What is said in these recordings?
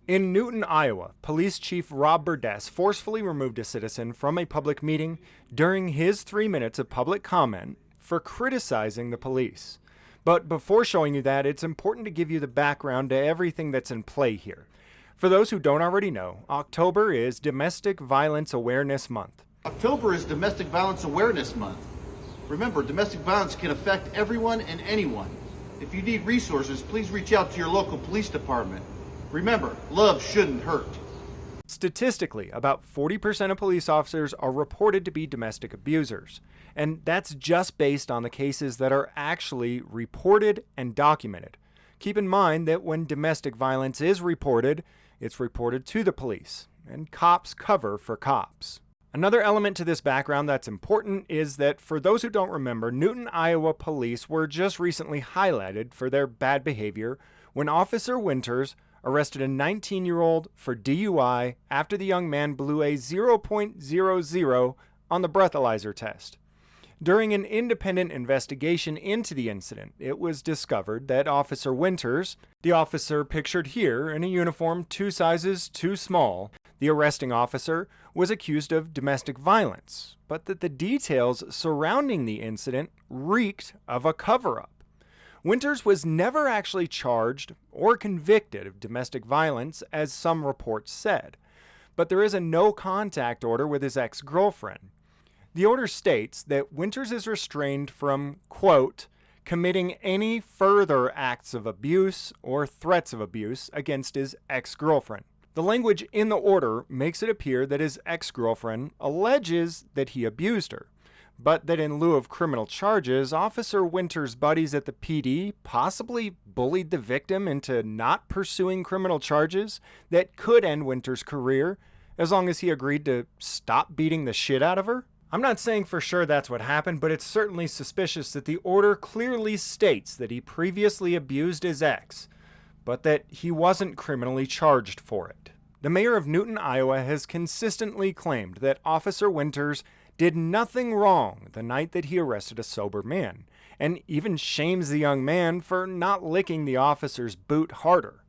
In Newton, Iowa, Police Chief Rob Burdess forcefully removed a citizen from a public meeting during his 3 minutes of public comment for criticizing the police. But before showing you that, it's important to give you the background to everything that's in play here. For those who don't already know, October is Domestic Violence Awareness Month. October is Domestic Violence Awareness Month. Remember, domestic violence can affect everyone and anyone. If you need resources, please reach out to your local police department. Remember, love shouldn't hurt. Statistically, about 40% of police officers are reported to be domestic abusers, and that's just based on the cases that are actually reported and documented. Keep in mind that when domestic violence is reported, it's reported to the police, and cops cover for cops. Another element to this background that's important is that for those who don't remember, Newton, Iowa police were just recently highlighted for their bad behavior when Officer Winters arrested a 19-year-old for DUI after the young man blew a 0.00 on the breathalyzer test. During an independent investigation into the incident, it was discovered that Officer Winters, the officer pictured here in a uniform 2 sizes too small, the arresting officer, was accused of domestic violence, but that the details surrounding the incident reeked of a cover-up. Winters was never actually charged or convicted of domestic violence, as some reports said, but there is a no-contact order with his ex-girlfriend. The order states that Winters is restrained from, quote, committing any further acts of abuse or threats of abuse against his ex-girlfriend. The language in the order makes it appear that his ex-girlfriend alleges that he abused her, but that in lieu of criminal charges, Officer Winters' buddies at the PD possibly bullied the victim into not pursuing criminal charges that could end Winters' career as long as he agreed to stop beating the shit out of her. I'm not saying for sure that's what happened, but it's certainly suspicious that the order clearly states that he previously abused his ex, but that he wasn't criminally charged for it. The mayor of Newton, Iowa has consistently claimed that Officer Winters did nothing wrong the night that he arrested a sober man, and even shames the young man for not licking the officer's boot harder.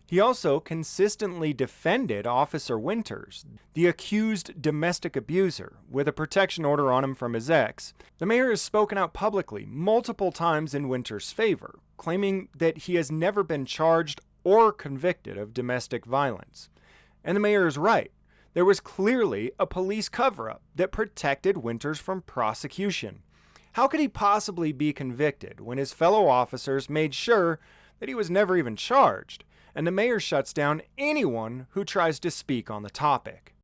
He also consistently defended Officer Winters, the accused domestic abuser, with a protection order on him from his ex. The mayor has spoken out publicly multiple times in Winters' favor, claiming that he has never been charged or convicted of domestic violence. And the mayor is right. There was clearly a police cover-up that protected Winters from prosecution. How could he possibly be convicted when his fellow officers made sure that he was never even charged? And the mayor shuts down anyone who tries to speak on the topic.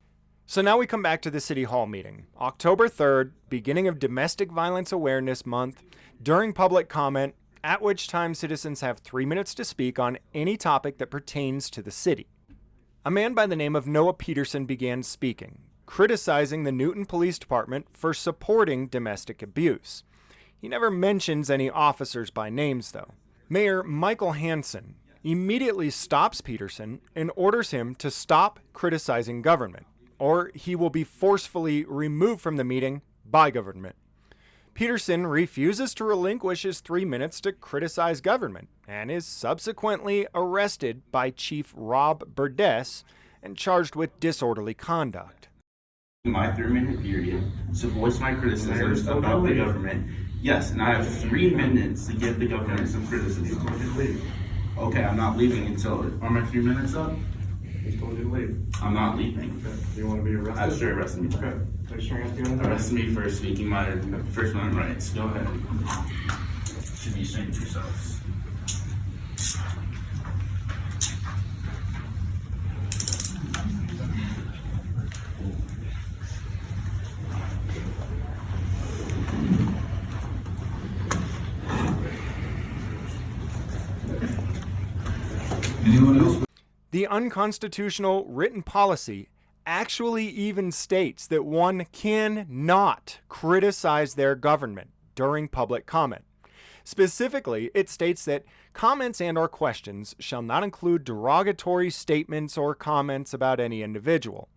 So now we come back to the City Hall meeting. October 3rd, beginning of Domestic Violence Awareness Month, during public comment, at which time citizens have 3 minutes to speak on any topic that pertains to the city. A man by the name of Noah Peterson began speaking, criticizing the Newton Police Department for supporting domestic abuse. He never mentions any officers by names, though. Mayor Michael Hansen immediately stops Peterson and orders him to stop criticizing government, or he will be forcefully removed from the meeting by government. Peterson refuses to relinquish his 3 minutes to criticize government and is subsequently arrested by Chief Rob Burdess and charged with disorderly conduct. My 3-minute period to voice my criticisms about the government. Yes, and I have 3 minutes to give the government some criticism. Okay, I'm not leaving until, are my 3 minutes up? He's told you to leave. I'm not leaving. Okay. Do you want to be arrested? I sure arrest me. Okay. Make sure you have to Arrest me for speaking my First Amendment rights. Go ahead. Should be ashamed of yourselves. Anyone else? The unconstitutional written policy actually even states that one cannot criticize their government during public comment. Specifically, it states that comments and/or questions shall not include derogatory statements or comments about any individual.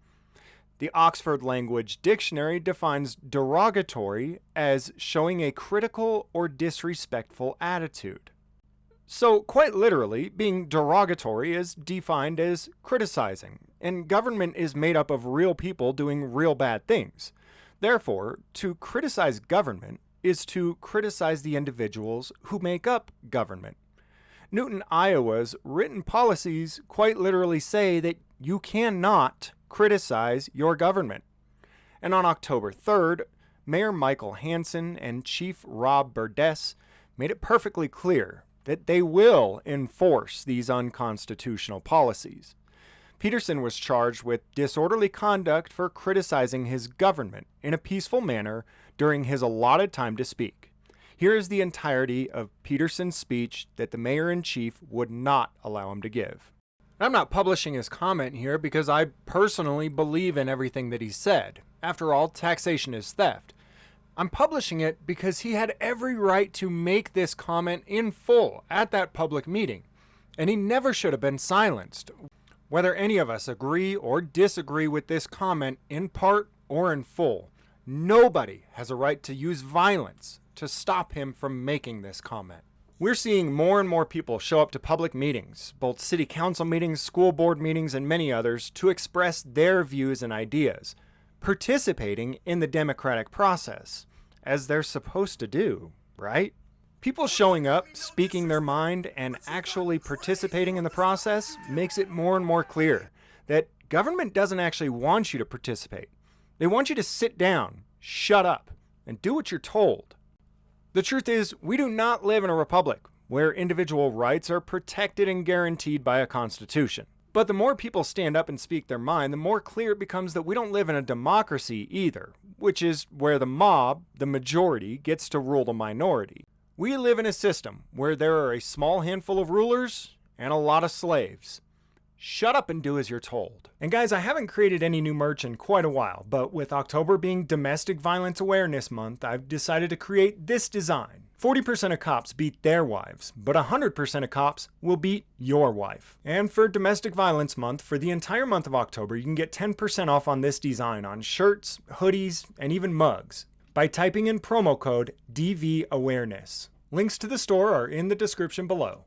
The Oxford Language Dictionary defines derogatory as showing a critical or disrespectful attitude. So, quite literally, being derogatory is defined as criticizing, and government is made up of real people doing real bad things. Therefore, to criticize government is to criticize the individuals who make up government. Newton, Iowa's written policies quite literally say that you cannot criticize your government. And on October 3rd, Mayor Michael Hansen and Chief Rob Burdess made it perfectly clear that they will enforce these unconstitutional policies. Peterson was charged with disorderly conduct for criticizing his government in a peaceful manner during his allotted time to speak. Here is the entirety of Peterson's speech that the mayor-in-chief would not allow him to give. I'm not publishing his comment here because I personally believe in everything that he said. After all, taxation is theft. I'm publishing it because he had every right to make this comment in full at that public meeting, and he never should have been silenced. Whether any of us agree or disagree with this comment in part or in full, nobody has a right to use violence to stop him from making this comment. We're seeing more and more people show up to public meetings, both city council meetings, school board meetings, and many others, to express their views and ideas, participating in the democratic process, as they're supposed to do, right? People showing up, speaking their mind, and actually participating in the process makes it more and more clear that government doesn't actually want you to participate. They want you to sit down, shut up, and do what you're told. The truth is, we do not live in a republic where individual rights are protected and guaranteed by a constitution. But the more people stand up and speak their mind, the more clear it becomes that we don't live in a democracy either, which is where the mob, the majority, gets to rule the minority. We live in a system where there are a small handful of rulers and a lot of slaves. Shut up and do as you're told. And guys, I haven't created any new merch in quite a while, but with October being Domestic Violence Awareness Month, I've decided to create this design. 40% of cops beat their wives, but 100% of cops will beat your wife. And for Domestic Violence Month, for the entire month of October, you can get 10% off on this design on shirts, hoodies, and even mugs by typing in promo code DVAwareness. Links to the store are in the description below.